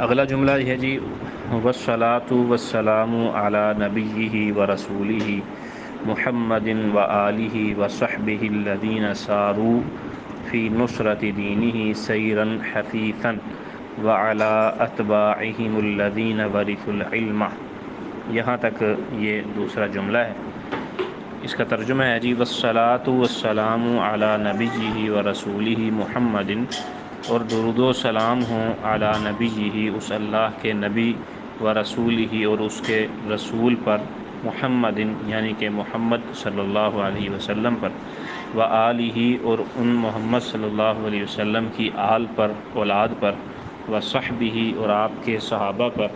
اگلا جملہ یہ ہے جی، والصلاۃ والسلام علی نبیہ ورسولہ محمد وآلہ وصحبہ الذین ساروا فی نصرۃ دینہ سیرا حثیثا وعلی اتباعہم الذین ورثوا العلم۔ یہاں تک یہ دوسرا جملہ ہے۔ اس کا ترجمہ ہے جی، والصلاۃ والسلام علی نبیہ ورسولہ محمد، اور درود و سلام ہوں علی نبیہ، اس اللہ کے نبی، و رسولہ، اور اس کے رسول پر، محمد یعنی کہ محمد صلی اللہ علیہ وسلم پر، و آلہ، اور ان محمد صلی اللہ علیہ وسلم کی آل پر، اولاد پر، و صحبہ، اور آپ کے صحابہ پر،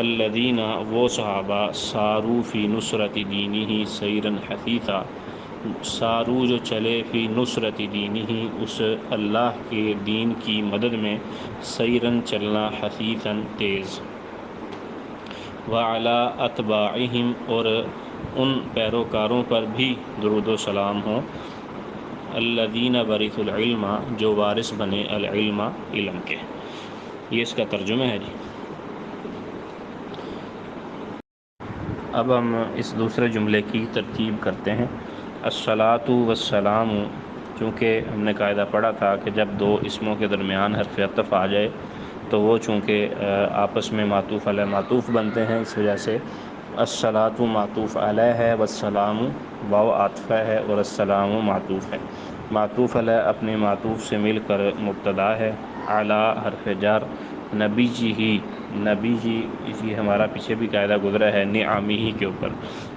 الذین، وہ صحابہ، ساروا فی نصرۃ دینہ سیرا حثیثا، سارو جو چلے، فی نصرت دینہ، اس اللہ کے دین کی مدد میں، سیرن چلنا، حثیثاً تیز، وعلی اتباعہم، اور ان پیروکاروں پر بھی درود و سلام ہوں، الذین ورثوا العلم، جو وارث بنے العلم، علم کے۔ یہ اس کا ترجمہ ہے جی۔ اب ہم اس دوسرے جملے کی ترتیب کرتے ہیں۔ الصلاۃ والسلام، چونکہ ہم نے قاعدہ پڑھا تھا کہ جب دو اسموں کے درمیان حرف عطف آ جائے تو وہ چونکہ آپس میں معطوف علیہ معطوف بنتے ہیں، اس وجہ سے الصلاۃ معطوف علیہ ہے، والسلام واو عاطفہ ہے، اور السلام معطوف ہے۔ معطوف علیہ اپنے معطوف سے مل کر مبتدا ہے، اعلی حرف جر، نبی جی، نبی جی، یہ ہمارا پیچھے بھی قاعدہ گزرا ہے نعمہ کے اوپر،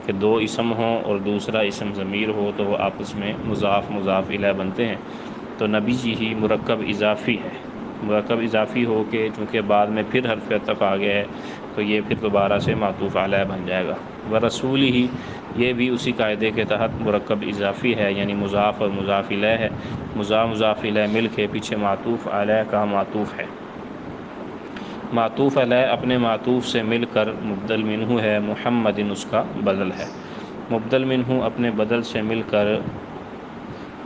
کہ دو اسم ہوں اور دوسرا اسم ضمیر ہو تو وہ آپس میں مضاف مضاف الیہ بنتے ہیں۔ تو نبی جی ہی مرکب اضافی ہے، مرکب اضافی ہو کے چونکہ بعد میں پھر حرف عطف آ گیا ہے تو یہ پھر دوبارہ سے معطوف علیہ بن جائے گا۔ ورسول ہی، یہ بھی اسی قاعدے کے تحت مرکب اضافی ہے، یعنی مضاف اور مضاف الیہ ہے، مضاف مضاف الیہ مل کے پیچھے معطوف علیہ کا معطوف ہے۔ معطوف علیہ اپنے معطوف سے مل کر مبدل منہ ہے، محمد اس کا بدل ہے۔ مبدل منہ اپنے بدل سے مل کر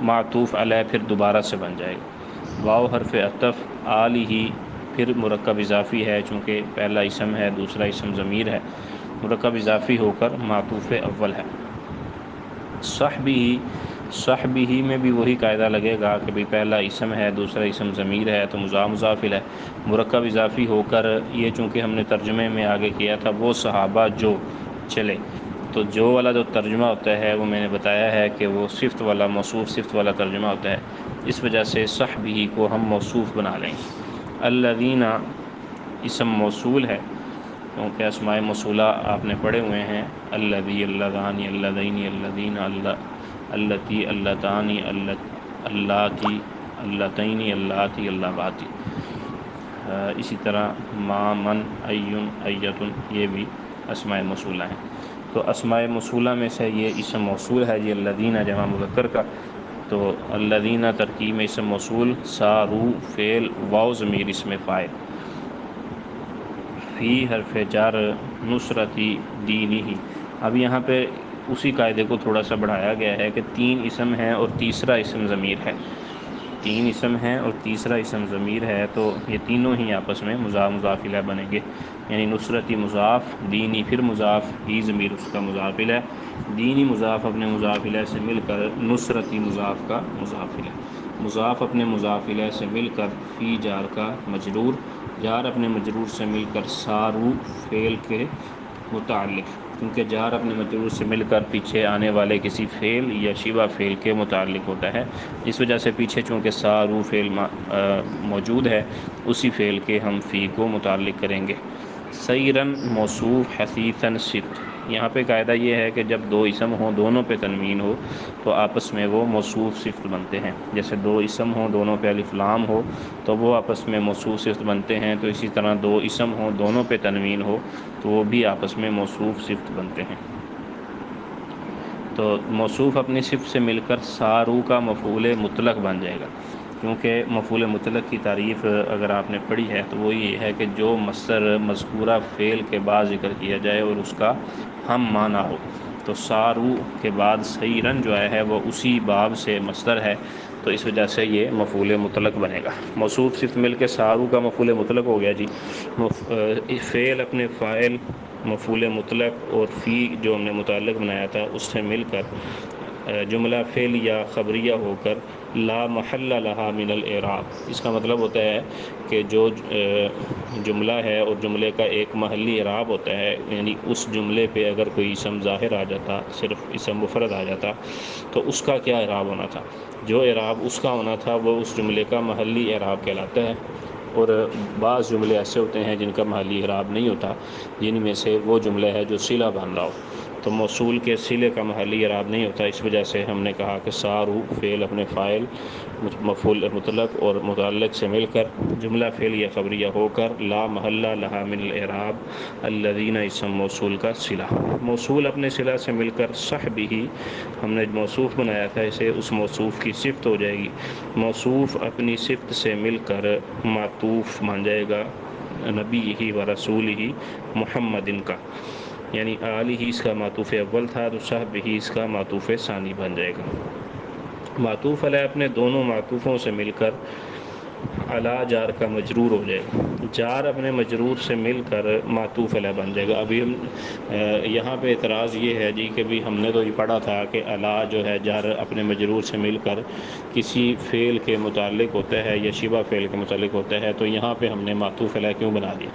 معطوف علیہ پھر دوبارہ سے بن جائے گا۔ واو حرف عطف، آلہ پھر مرکب اضافی ہے، چونکہ پہلا اسم ہے دوسرا اسم ضمیر ہے، مرکب اضافی ہو کر معطوف اول ہے۔ صحبہ، صحبہ میں بھی وہی قاعدہ لگے گا کہ بھی پہلا اسم ہے دوسرا اسم ضمیر ہے تو مضاف مضاف الیہ مرکب اضافی ہو کر، یہ چونکہ ہم نے ترجمے میں آگے کیا تھا وہ صحابہ جو چلے، تو جو والا جو ترجمہ ہوتا ہے وہ میں نے بتایا ہے کہ وہ صفت والا، موصوف صفت والا ترجمہ ہوتا ہے، اس وجہ سے صحبہ کو ہم موصوف بنا لیں گے۔ الذین اسم موصول ہے، کیونکہ اسماء موصولہ آپ نے پڑھے ہوئے ہیں، الذی، اللذان، اللذین، الذین، اللتی، اللتان، اللاتی، اللتین، اللاتی، اللواتی۔ اسی طرح ما، من، ایٌ، ایۃ، یہ بھی اسماء موصولہ ہیں۔ تو اسماء موصولہ میں سے یہ اسم موصول ہے یہ الذین جمع مذکر کا، تو الذین ترکیب میں اسم موصول، ساروا فعل، واو ضمیر اسم فاعل، فی حرف جر، نصرت دینہ۔ اب یہاں پہ اسی قاعدے کو تھوڑا سا بڑھایا گیا ہے کہ تین اسم ہیں اور تیسرا اسم ضمیر ہے، تین اسم ہیں اور تیسرا اسم ضمیر ہے، تو یہ تینوں ہی آپس میں مضاف مضاف الیہ بنیں گے، یعنی نصرتی مضاف، دینی پھر مضاف، ہی ضمیر اس کا مضاف الیہ، دینی مضاف اپنے مضاف الیہ سے مل کر نصرتی مضاف کا مضاف الیہ، مضاف اپنے مضاف الیہ سے مل کر فی جار کا مجرور، جار اپنے مجرور سے مل کر ساروا فعل کے متعلق، کیونکہ جار اپنے مجرور سے مل کر پیچھے آنے والے کسی فعل یا شبہ فعل کے متعلق ہوتا ہے، اس وجہ سے پیچھے چونکہ ساروا فعل موجود ہے اسی فعل کے ہم فی کو متعلق کریں گے۔ سیرن موصوف، حثیثاً صفت، یہاں پہ قاعدہ یہ ہے کہ جب دو اسم ہوں دونوں پہ تنوین ہو تو آپس میں وہ موصوف صفت بنتے ہیں، جیسے دو اسم ہوں دونوں پہ الف لام ہو تو وہ آپس میں موصوف صفت بنتے ہیں، تو اسی طرح دو اسم ہوں دونوں پہ تنوین ہو تو وہ بھی آپس میں موصوف صفت بنتے ہیں۔ تو موصوف اپنی صفت سے مل کر ساروا کا مفعول مطلق بن جائے گا، کیونکہ مفعول مطلق کی تعریف اگر آپ نے پڑھی ہے تو وہ یہ ہے کہ جو مصدر مذکورہ فعل کے بعد ذکر کیا جائے اور اس کا ہم معنی ہو، تو ساروا کے بعد سیرن جو ہے وہ اسی باب سے مصدر ہے، تو اس وجہ سے یہ مفعول مطلق بنے گا۔ موصوف صرف مل کے سارو کا مفعول مطلق ہو گیا جی۔ فعل اپنے فاعل، مفعول مطلق اور فی جو ہم نے متعلق بنایا تھا اس سے مل کر جملہ فعل یا خبریہ ہو کر لا محل لہا من الاعراب، اس کا مطلب ہوتا ہے کہ جو جملہ ہے اور جملے کا ایک محلی اعراب ہوتا ہے، یعنی اس جملے پہ اگر کوئی اسم ظاہر آ جاتا، صرف اسم مفرد آ جاتا، تو اس کا کیا اعراب ہونا تھا؟ جو اعراب اس کا ہونا تھا وہ اس جملے کا محلی اعراب کہلاتا ہے۔ اور بعض جملے ایسے ہوتے ہیں جن کا محلی اعراب نہیں ہوتا، جن میں سے وہ جملہ ہے جو صلہ باندھ رہا ہو، تو موصول کے صلے کا محلی اعراب نہیں ہوتا۔ اس وجہ سے ہم نے کہا کہ سارو فعل اپنے فاعل، مفعول مطلق اور متعلق سے مل کر جملہ فعل یا خبریہ ہو کر لا محل لہا من الاعراب الذین اسم موصول کا صلہ، موصول اپنے صلہ سے مل کر صحبہ، ہم نے موصوف بنایا تھا اسے، اس موصوف کی صفت ہو جائے گی۔ موصوف اپنی صفت سے مل کر معطوف بن جائے گا نبی ہی و رسول ہی محمد کا، یعنی آلہ ہی اس کا معطوف اول تھا تو صحب ہی اس کا معطوف ثانی بن جائے گا۔ معطوف علیہ اپنے دونوں معطوفوں سے مل کر علی جار کا مجرور ہو جائے گا، جار اپنے مجرور سے مل کر معطوف علیہ بن جائے گا۔ ابھی ہم یہاں پہ اعتراض یہ ہے جی کہ بھی ہم نے تو یہ پڑھا تھا کہ علی جو ہے جار اپنے مجرور سے مل کر کسی فعل کے متعلق ہوتا ہے یا شبہ فعل کے متعلق ہوتا ہے، تو یہاں پہ ہم نے معطوف علیہ کیوں بنا دیا؟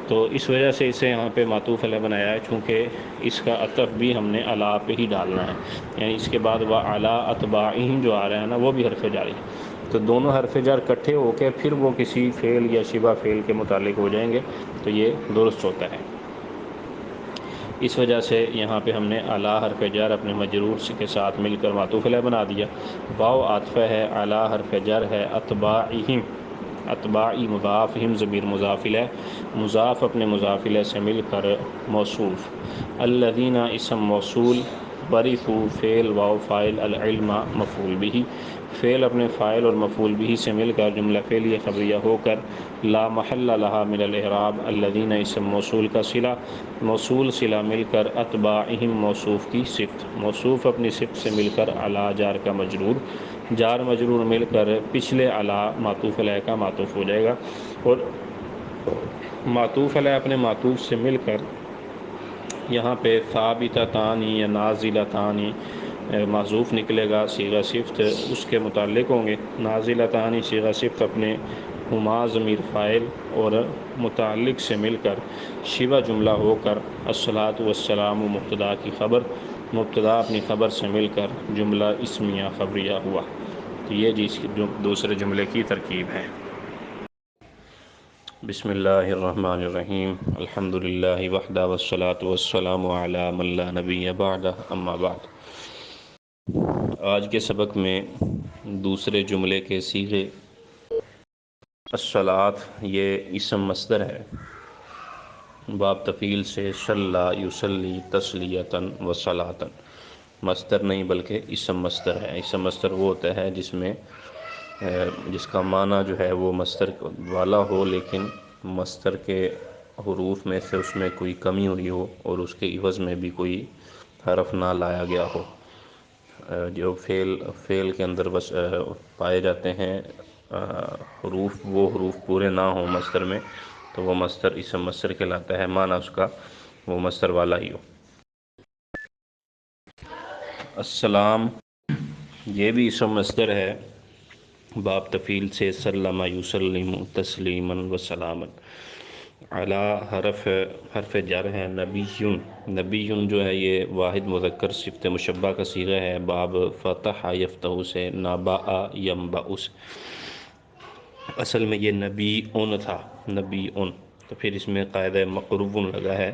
تو اس وجہ سے اسے یہاں پہ معطوف علیہ بنایا ہے، چونکہ اس کا عطف بھی ہم نے علی پہ ہی ڈالنا ہے، یعنی اس کے بعد وعلی اتباعہم جو آ رہا ہے نا وہ بھی حرف جاری ہے، تو دونوں حرف جر اکٹھے ہو کے پھر وہ کسی فعل یا شبہ فعل کے متعلق ہو جائیں گے، تو یہ درست ہوتا ہے۔ اس وجہ سے یہاں پہ ہم نے علی حرف جر اپنے مجرور کے ساتھ مل کر معطوف علیہ بنا دیا۔ واو عاطفہ ہے، علی حرف جر ہے، اتباعہم، اتباعی مضاف، ہم ضمیر مضاف الیہ، مضاف اپنے مضاف الیہ سے مل کر موصوف، الذین اسم موصول، ورثوا فعل واو فاعل، العلم مفعول بہ، فعل اپنے فاعل اور مفعول بہ سے مل کر جملہ فعلیہ خبریہ ہو کر لا محل لہا من الاعراب الذین اسم موصول کا صلہ، موصول صلہ مل کر اتباعہم موصوف کی صفت، موصوف اپنی صفت سے مل کر علی جار کا مجرور، جار مجرور مل کر پچھلے علی معطوف علیہ کا معطوف ہو جائے گا، اور معطوف علیہ اپنے معطوف سے مل کر یہاں پہ ثابتتان یا نازلتان معذوف نکلے گا، صیغہ صفت اس کے متعلق ہوں گے، نازلتان صیغہ صفت اپنے ہما ضمیر فاعل اور متعلق سے مل کر شبہ جملہ ہو کر الصلاۃ والسلام مبتدا کی خبر، مبتدا اپنی خبر سے مل کر جملہ اسمیہ خبریہ ہوا۔ تو یہ جی اس کی دوسرے جملے کی ترکیب ہے۔ بسم اللہ الرحمن الرحیم، الحمد للہ وحدہ والصلاۃ والسلام علی من لا نبی بعدہ، اما بعد۔ آج کے سبق میں دوسرے جملے کے صیغے الصلاۃ، یہ اسم مصدر ہے، باب تفعیل سے صلی یصلی تسلیۃً و صلاۃً، مصدر نہیں بلکہ اسم مصدر ہے۔ اسم مصدر وہ ہوتا ہے جس کا معنی جو ہے وہ مصدر والا ہو، لیکن مصدر کے حروف میں سے اس میں کوئی کمی ہوئی ہو اور اس کے عوض میں بھی کوئی حرف نہ لایا گیا ہو۔ جو فعل کے اندر بس پائے جاتے ہیں حروف، وہ حروف پورے نہ ہوں مصدر میں، تو وہ مصدر اسم مصدر کہلاتا ہے، معنی اس کا وہ مصدر والا ہی ہو۔ السلام یہ بھی اسم مصدر ہے، باب تفعیل سے سلم یسلم تسلیما و سلاما، علی حرف جر ہے، نبی، نبی جو ہے یہ واحد مذکر صفت مشبہ کا صیغہ ہے، باب فتح یفتح سے، نبأ ینبأ سے، اصل میں یہ نبی اون تھا، نبی اون، تو پھر اس میں قاعدہ مقرب لگا ہے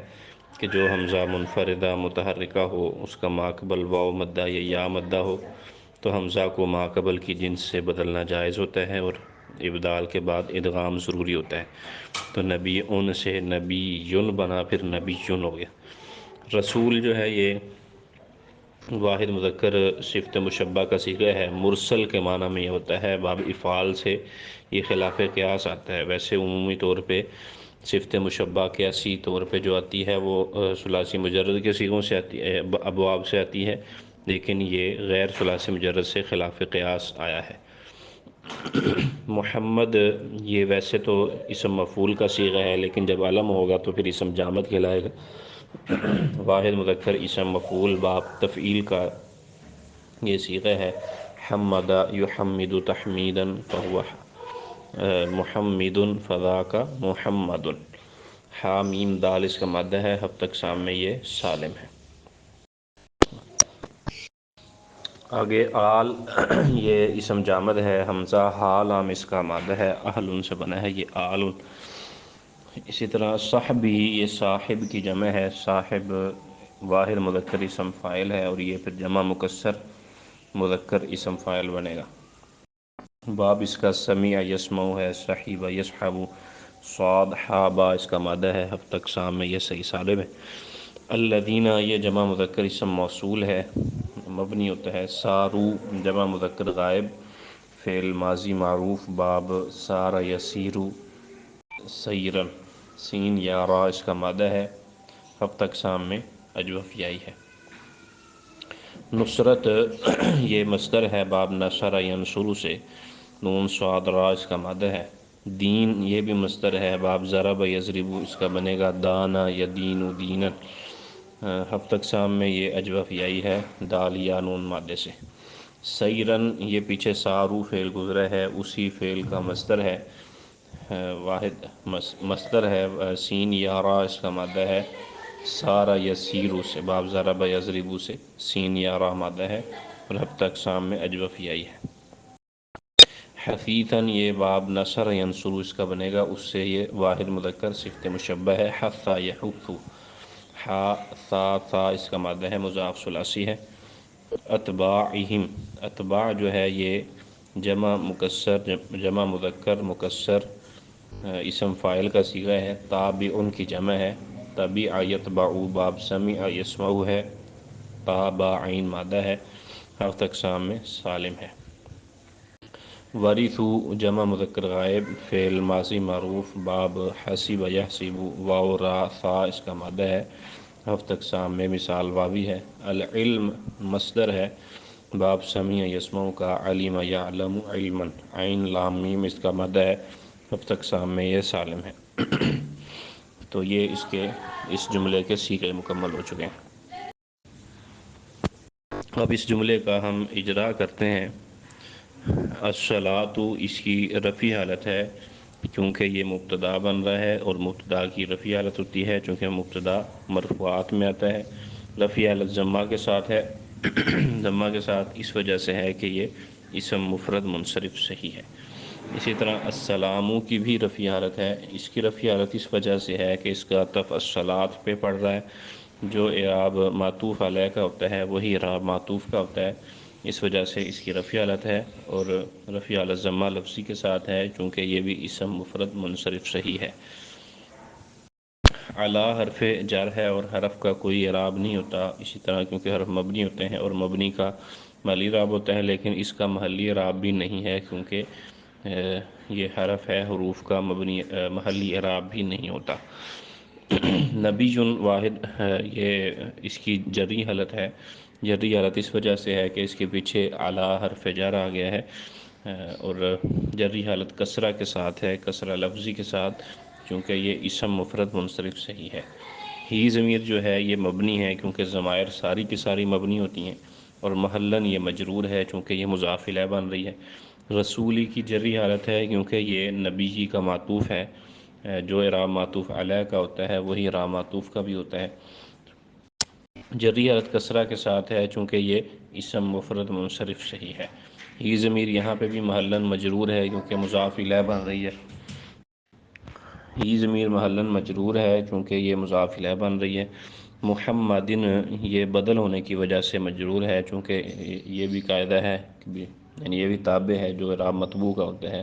کہ جو حمزہ منفردہ متحرکہ ہو اس کا ماقبل واو مدہ یا یا مدہ ہو تو حمزہ کو ماقبل کی جنس سے بدلنا جائز ہوتا ہے، اور ابدال کے بعد ادغام ضروری ہوتا ہے، تو نبی اون سے نبی یون بنا، پھر نبی یون ہو گیا۔ رسول جو ہے یہ واحد مذکر صفت مشبہ کا صیغہ ہے، مرسل کے معنی میں یہ ہوتا ہے، باب افعال سے یہ خلاف قیاس آتا ہے۔ ویسے عمومی طور پہ صفت مشبہ قیاسی طور پہ جو آتی ہے وہ ثلاثی مجرد کے صیغوں سے آتی ہے، ابواب سے آتی ہے، لیکن یہ غیر ثلاثی مجرد سے خلاف قیاس آیا ہے۔ محمد یہ ویسے تو اسم مفعول کا صیغہ ہے، لیکن جب علم ہوگا تو پھر اسم جامد کہلائے گا۔ واحد مذکر اسم مفعول باب تفعیل کا یہ صیغہ ہے۔ حمد یحمد تحمیدا فہو محمد فذاک محمد۔ حا میم دال اس کا مادہ ہے، اب تک سامنے یہ سالم ہے۔ آگے آل یہ اسم جامد ہے، حمزہ ہا لام اس کا مادہ ہے، اہل سے بنا ہے یہ آل۔ اسی طرح صحبی یہ صاحب کی جمع ہے، صاحب واحد مذکر اسم فاعل ہے، اور یہ پھر جمع مکسر مذکر اسم فاعل بنے گا۔ باب اس کا سمیع یسمع ہے، صحیب یصحب، صاد حا با اس کا مادہ ہے، اب تک سام میں یہ صحیح سالم ہے۔ الذین یہ جمع مذکر اسم موصول ہے، مبنی ہوتا ہے۔ سارو جمع مذکر غائب فعل ماضی معروف باب سار یسیرو سیرن، سین یا را اس کا مادہ ہے، اب تک سام میں اجوف یائی ہے۔ نصرت یہ مصدر ہے باب نصر ینصر سے، نون صاد را اس کا مادہ ہے۔ دین یہ بھی مصدر ہے باب ضرب یضرب اس کا بنے گا دانا یدین دینا، اب تک سام میں یہ اجوف یائی ہے دال یا نون مادے سے۔ سیرن یہ پیچھے سارو فعل گزرا ہے، اسی فعل کا مصدر ہے، واحد مصدر ہے، سین یا را اس کا مادہ ہے، سارا یسیرو سے باب ضرب یضرب سے سین یا را مادہ ہے، اور اب تک سام میں اجوف یائی ہے۔ حفیظاً یہ باب نصر ینصر اس کا بنے گا، اس سے یہ واحد مذکر صفت مشبہ ہے۔ حثا یحث، حا ثا ثا اس کا مادہ ہے، مضاف ثلاثی ہے۔ اتباعہم اتباع جو ہے یہ جمع مکسر جمع مذکر مکسر اسم فاعل کا صیغہ ہے، تابع کی جمع ہے، تبع یتبع باب سمع یسمع ہے، تابع عین مادہ ہے، ہر تک سام میں سالم ہے۔ ورثوا جمع مذکر غائب فعل ماضی معروف باب حسب یحسب واو را ثا اس کا مادہ ہے، اب تک سام میں مثال واوی ہے۔ العلم مصدر ہے باب سمیع یسمع کا، علم یعلم علما، عین لام میم اس کا مادہ ہے، اب تک سام میں یہ سالم ہے۔ تو یہ اس جملے کے صیغے مکمل ہو چکے ہیں۔ اب اس جملے کا ہم اجرا کرتے ہیں۔ الصلاۃ اس کی رفعی حالت ہے کیونکہ یہ مبتدا بن رہا ہے، اور مبتدا کی رفعی حالت ہوتی ہے چونکہ مبتدا مرفوعات میں آتا ہے۔ رفعی حالت ضمہ کے ساتھ ہے، ضمہ کے ساتھ اس وجہ سے ہے کہ یہ اسم مفرد منصرف صحیح ہے۔ اسی طرح السلام کی بھی رفعی حالت ہے، اس کی رفعی حالت اس وجہ سے ہے کہ اس کا عطف الصلاۃ پہ پڑ رہا ہے، جو اعراب معطوف علیہ کا ہوتا ہے وہی اعراب معطوف کا ہوتا ہے، اس وجہ سے اس کی رفعی حالت ہے، اور رفعی حالت ضمہ لفظی کے ساتھ ہے چونکہ یہ بھی اسم مفرد منصرف صحیح ہے۔ علی حرف جر ہے اور حرف کا کوئی اعراب نہیں ہوتا، اسی طرح کیونکہ حرف مبنی ہوتے ہیں اور مبنی کا محلی اعراب ہوتا ہے، لیکن اس کا محلی اعراب بھی نہیں ہے کیونکہ یہ حرف ہے، حروف کا محلی اعراب بھی نہیں ہوتا۔ نبی واحد یہ اس کی جری حالت ہے، جری حالت اس وجہ سے ہے کہ اس کے پیچھے علی حرف جر آ گیا ہے، اور جری حالت کسرہ کے ساتھ ہے، کسرہ لفظی کے ساتھ، چونکہ یہ اسم مفرد منصرف صحیح ہے۔ ہی ضمیر جو ہے یہ مبنی ہے کیونکہ ضمائر ساری کی ساری مبنی ہوتی ہیں، اور محلن یہ مجرور ہے چونکہ یہ مضاف الیہ بن رہی ہے۔ رسولی کی جری حالت ہے کیونکہ یہ نبی جی کا معطوف ہے، جو اعراب معطوف علیہ کا ہوتا ہے وہی اعراب معطوف کا بھی ہوتا ہے۔ جری حالت کسرہ کے ساتھ ہے چونکہ یہ اسم مفرد منصرف صحیح ہے۔ ہی ضمیر یہاں پہ بھی محلن مجرور ہے کیونکہ مضاف الیہ بن رہی ہے، ہی ضمیر محلن مجرور ہے چونکہ یہ مضاف الیہ بن رہی ہے۔ محمدن یہ بدل ہونے کی وجہ سے مجرور ہے چونکہ یہ بھی قاعدہ ہے، یعنی یہ بھی تابع ہے، جو اعراب مطبوع کا ہوتا ہے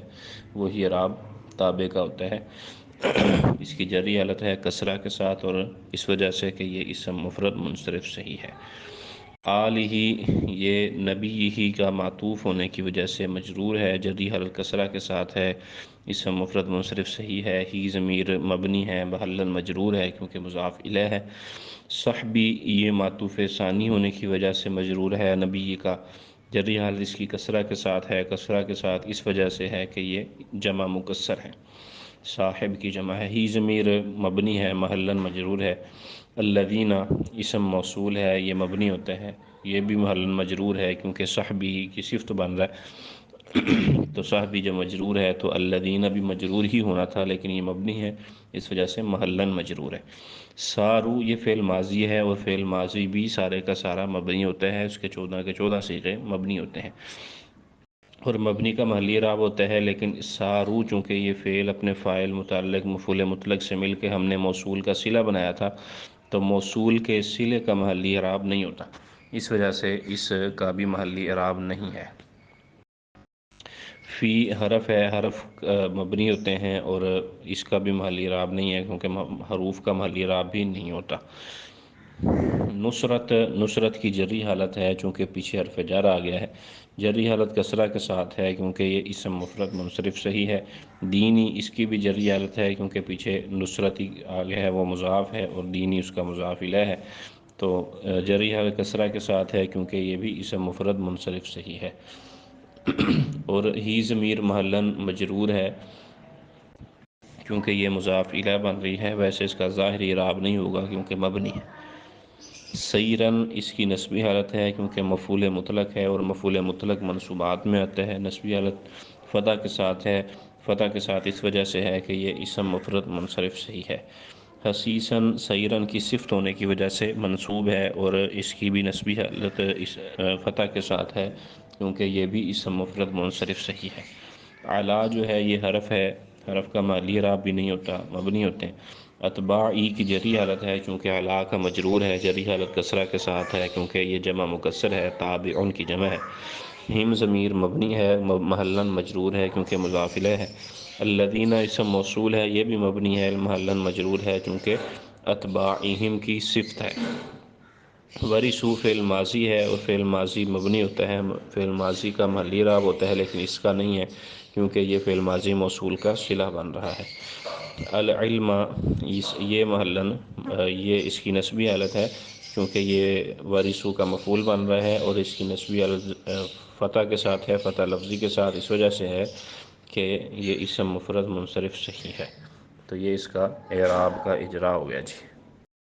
وہی اعراب تابع کا ہوتا ہے۔ اس کی جری حالت ہے کسرہ کے ساتھ، اور اس وجہ سے کہ یہ اسم مفرد منصرف صحیح ہے۔ آلہ یہ نبی ہی کا معطوف ہونے کی وجہ سے مجرور ہے، جری حالت کسرہ کے ساتھ ہے، اسم مفرد منصرف صحیح ہے۔ ہی ضمیر مبنی ہے، محلن مجرور ہے کیونکہ مضاف الیہ ہے۔ صحبی یہ معطوف ثانی ہونے کی وجہ سے مجرور ہے نبی کا، جری حالت اس کی کسرہ کے ساتھ ہے، کسرہ کے ساتھ اس وجہ سے ہے کہ یہ جمع مکسر ہے، صاحب کی جمع ہے۔ ہی ضمیر مبنی ہے، محلاً مجرور ہے۔ الذین اسم موصول ہے، یہ مبنی ہوتا ہے، یہ بھی محلاً مجرور ہے کیونکہ صحبی کی صفت بن رہا ہے تو صحبی جب مجرور ہے تو الذین بھی مجرور ہی ہونا تھا، لیکن یہ مبنی ہے، اس وجہ سے محلاً مجرور ہے۔ سارو یہ فعل ماضی ہے، اور فعل ماضی بھی سارے کا سارا مبنی ہوتا ہے، اس کے 14 کے 14 صیغے مبنی ہوتے ہیں، اور مبنی کا محلی اعراب ہوتا ہے، لیکن سارو چونکہ یہ فعل اپنے فاعل متعلق مفعول مطلق سے مل کے ہم نے موصول کا صلہ بنایا تھا، تو موصول کے صلے کا محلی اعراب نہیں ہوتا، اس وجہ سے اس کا بھی محلی اعراب نہیں ہے۔ فی حرف ہے، حرف مبنی ہوتے ہیں اور اس کا بھی محلی اعراب نہیں ہے کیونکہ حروف کا محلی اعراب بھی نہیں ہوتا۔ نصرت، نصرت کی جری حالت ہے چونکہ پیچھے حرف جر آ گیا ہے، جری حالت کسرہ کے ساتھ ہے کیونکہ یہ اسم مفرد منصرف صحیح ہے۔ دینی اس کی بھی جری حالت ہے کیونکہ پیچھے نصرت ہی آ گیا ہے، وہ مضاف ہے اور دینی اس کا مضاف الیہ ہے، تو جری حالت کسرہ کے ساتھ ہے کیونکہ یہ بھی اسم مفرد منصرف صحیح ہے۔ اور ہی ضمیر محلاً مجرور ہے کیونکہ یہ مضاف الیہ بن رہی ہے، ویسے اس کا ظاہری اعراب نہیں ہوگا کیونکہ مبنی ہے۔ سیرن اس کی نسبی حالت ہے کیونکہ مفعول مطلق ہے، اور مفعول مطلق منصوبات میں آتا ہے، نسبی حالت فتح کے ساتھ ہے، فتح کے ساتھ اس وجہ سے ہے کہ یہ اسم مفرد منصرف صحیح ہے۔ حسیسن سیرن کی صفت ہونے کی وجہ سے منصوب ہے، اور اس کی بھی نسبی حالت اس فتح کے ساتھ ہے کیونکہ یہ بھی اسم مفرد منصرف صحیح ہے۔ اعلیٰ جو ہے یہ حرف ہے، حرف کا محلی اعراب بھی نہیں ہوتا، مبنی ہوتے ہیں۔ اتباعی کی جری حالت ہے چونکہ اعلیٰ کا مجرور ہے، جری حالت کسرہ کے ساتھ ہے کیونکہ یہ جمع مکسر ہے، تابعون کی جمع ہے۔ ہم ضمیر مبنی ہے، محلاً مجرور ہے کیونکہ مضاف الیہ ہے۔ الذین اسم موصول ہے، یہ بھی مبنی ہے، محلاً مجرور ہے چونکہ اتباعہم کی صفت ہے۔ ورثوا فعل ماضی ہے، اور فعل ماضی مبنی ہوتا ہے، فعل ماضی کا محلی اعراب ہوتا ہے لیکن اس کا نہیں ہے کیونکہ یہ فعل ماضی موصول کا صلہ بن رہا ہے۔ العلم یہ محلاً یہ اس کی نسبی حالت ہے کیونکہ یہ ورثوا کا مفعول بن رہا ہے، اور اس کی نسبی حالت فتح کے ساتھ ہے، فتح لفظی کے ساتھ، اس وجہ سے ہے کہ یہ اسم مفرد منصرف صحیح ہے، تو یہ اس کا اعراب کا اجرا ہو گیا جی۔